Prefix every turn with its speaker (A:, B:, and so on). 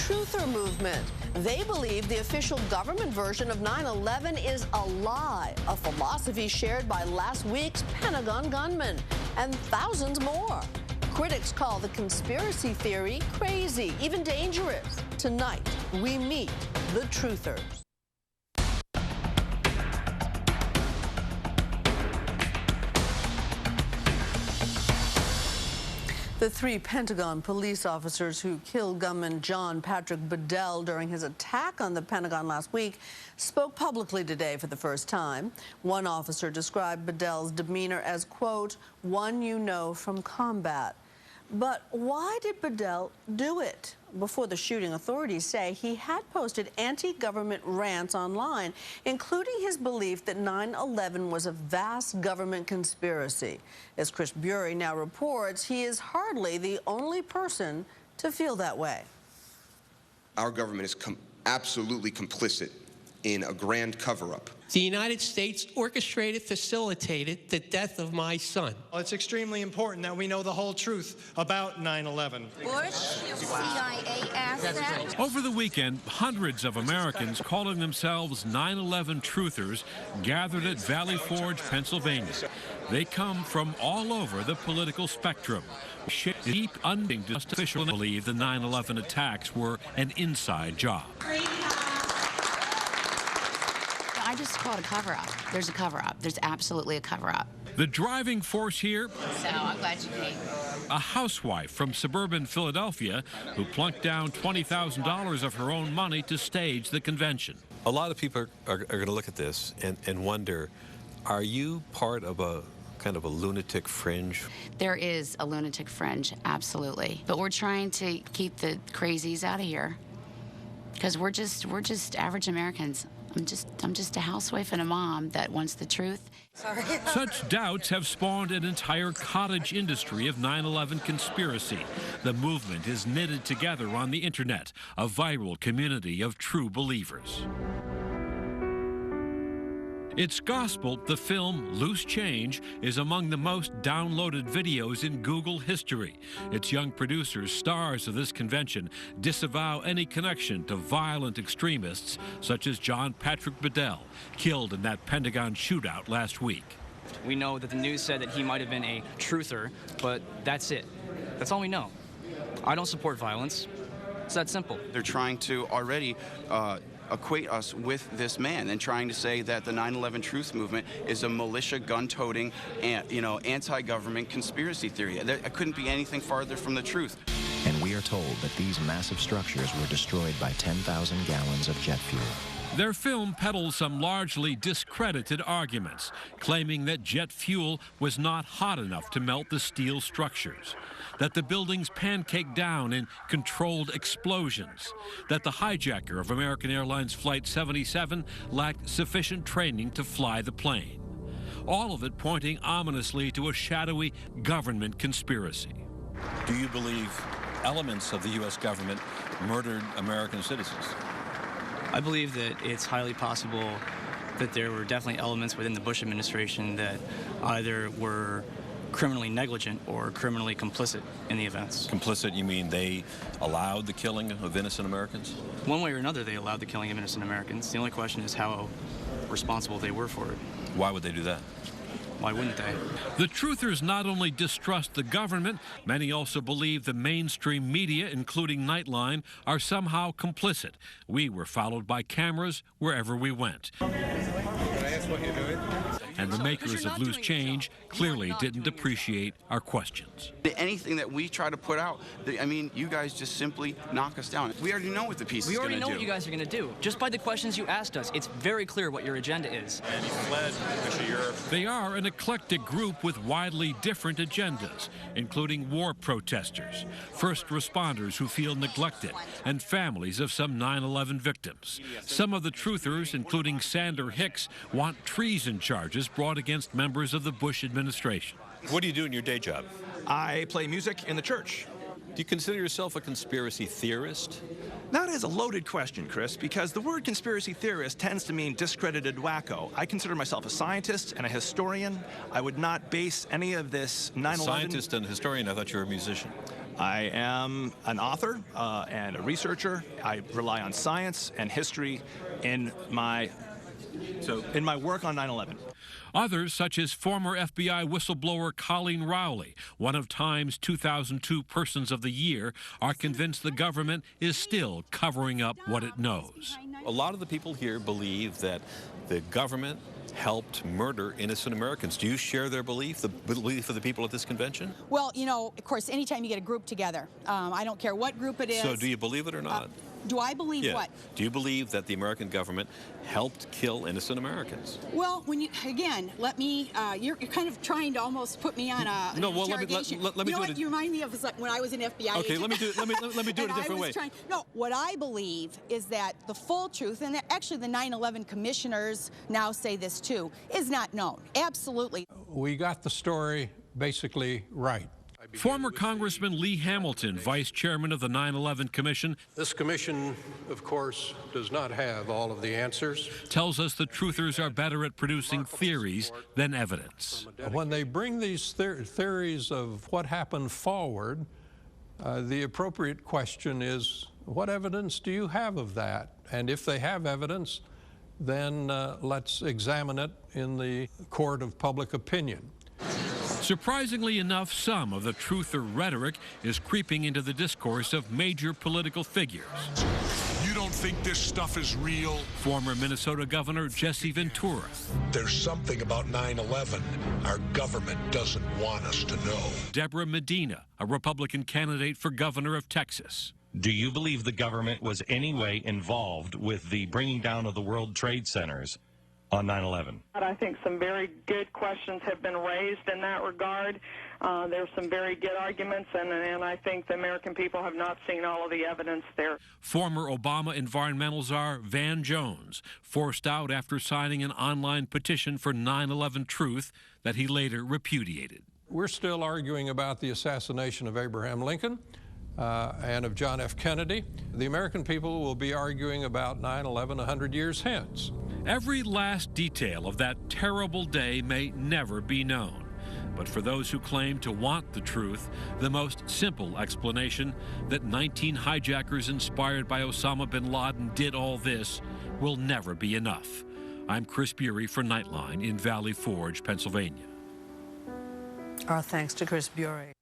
A: truther movement. They believe the official government version of 9/11 is a lie, a philosophy shared by last week's Pentagon gunman and thousands more. Critics call the conspiracy theory crazy, even dangerous. Tonight, we meet the truthers. The 3 Pentagon police officers who killed gunman John Patrick Bedell during his attack on the Pentagon last week spoke publicly today for the first time. One officer described Bedell's demeanor as, quote, one you know from combat. But why did Bedell do it? Before the shooting, authorities say he had posted anti-government rants online, including his belief that 9/11 was a vast government conspiracy. As Chris Bury now reports, he is hardly the only person to feel that way.
B: Our government is absolutely complicit in a grand cover-up.
C: The United States orchestrated, facilitated the death of my son.
D: Well, it's extremely important that we know the whole truth about 9/11.
E: Bush, CIA asset.
F: Over the weekend, hundreds of Americans calling themselves 9/11 truthers gathered at Valley Forge, Pennsylvania. They come from all over the political spectrum. Deep undisturbed officials believe the 9/11 attacks were an inside job.
G: I just call it a cover-up. There's a cover-up. There's absolutely a cover-up.
F: The driving force here?
G: So I'm glad you came.
F: A housewife from suburban Philadelphia who plunked down $20,000 of her own money to stage the convention.
H: A lot of people are going to look at this and wonder, are you part of a kind of a lunatic fringe?
G: There is a lunatic fringe, absolutely. But we're trying to keep the crazies out of here because we're just average Americans. I'm just a housewife and a mom that wants the truth.
E: Sorry.
F: Such doubts have spawned an entire cottage industry of 9/11 conspiracy. The movement is knitted together on the internet, a viral community of true believers. Its gospel, the film Loose Change, is among the most downloaded videos in Google history. Its young producers, stars of this convention, disavow any connection to violent extremists such as John Patrick Bedell, killed in that Pentagon shootout last week.
I: We know that the news said that he might have been a truther, but that's it. That's all we know. I don't support violence. It's that simple.
J: They're trying to already equate us with this man and trying to say that the 9/11 truth movement is a militia, gun-toting, anti-government conspiracy theory. It couldn't be anything farther from the truth.
K: And we are told that these massive structures were destroyed by 10,000 gallons of jet fuel.
F: Their film peddles some largely discredited arguments, claiming that jet fuel was not hot enough to melt the steel structures, that the buildings pancaked down in controlled explosions, that the hijacker of American Airlines Flight 77 lacked sufficient training to fly the plane. All of it pointing ominously to a shadowy government conspiracy.
H: Do you believe elements of the U.S. government murdered American citizens?
I: I believe that it's highly possible that there were definitely elements within the Bush administration that either were criminally negligent or criminally complicit in the events.
H: Complicit, you mean they allowed the killing of innocent Americans?
I: One way or another, they allowed the killing of innocent Americans. The only question is how responsible they were for it.
H: Why would they do that?
I: Why wouldn't they?
F: The truthers not only distrust the government, many also believe the mainstream media, including Nightline, are somehow complicit. We were followed by cameras wherever we went.
B: Can I ask what you're doing?
F: And the makers of Loose Change clearly didn't appreciate our questions.
J: Anything that we try to put out, I mean, you guys just simply knock us down. We already know what the piece is going to do.
I: We already know what you guys are going to do. Just by the questions you asked us, it's very clear what your agenda is.
H: And he fled to Europe.
F: They are an eclectic group with widely different agendas, including war protesters, first responders who feel neglected, and families of some 9/11 victims. Some of the truthers, including Sander Hicks, want treason charges brought against members of the Bush administration.
H: What do you do in your day job?
L: I play music in the church.
H: Do you consider yourself a conspiracy theorist?
L: That is a loaded question, Chris, because the word conspiracy theorist tends to mean discredited wacko. I consider myself a scientist and a historian. I would not base any of this 9/11...
H: Scientist and historian? I thought you were a musician.
L: I am an author and a researcher. I rely on science and history in my work on 9/11.
F: Others, such as former FBI whistleblower Colleen Rowley, one of Time's 2002 Persons of the Year, are convinced the government is still covering up what it knows.
H: A lot of the people here believe that the government helped murder innocent Americans. Do you share their belief, the belief of the people at this convention?
M: Well, you know, of course, anytime you get a group together, I don't care what group it is.
H: So do you believe it or not?
M: Do I believe what?
H: Do you believe that the American government helped kill innocent Americans?
M: Well, when you, again, let me, you're kind of trying to almost put me on a
H: no, well,
M: interrogation.
H: let me
M: you know
H: do
M: what?
H: it.
M: You remind me of like when I was an FBI
H: Okay,
M: agent.
H: let me do it a different way.
M: No, what I believe is that the full truth, and actually the 9/11 commissioners now say this too, is not known. Absolutely.
N: We got the story basically right.
F: Former Congressman Lee Hamilton, vice chairman of the 9/11 Commission,
N: This commission, of course, does not have all of the answers.
F: tells us the truthers are better at producing theories than evidence.
N: When they bring these theories of what happened forward, the appropriate question is, what evidence do you have of that? And if they have evidence, then let's examine it in the court of public opinion.
F: Surprisingly enough, some of the truther rhetoric is creeping into the discourse of major political figures.
O: You don't think this stuff is real?
F: Former Minnesota Governor Jesse Ventura.
O: There's something about 9/11 our government doesn't want us to know.
F: Deborah Medina, a Republican candidate for governor of Texas.
P: Do you believe the government was any way involved with the bringing down of the World Trade Centers on 9/11?
Q: I think some very good questions have been raised in that regard. There's some very good arguments, and I think the American people have not seen all of the evidence there.
F: Former Obama environmental czar Van Jones, forced out after signing an online petition for 9/11 truth that he later repudiated.
N: We're still arguing about the assassination of Abraham Lincoln and of John F. Kennedy. The American people will be arguing about 9/11 100 years hence.
F: Every last detail of that terrible day may never be known. But for those who claim to want the truth, the most simple explanation that 19 hijackers inspired by Osama bin Laden did all this will never be enough. I'm Chris Bury for Nightline in Valley Forge, Pennsylvania.
A: Our thanks to Chris Bury.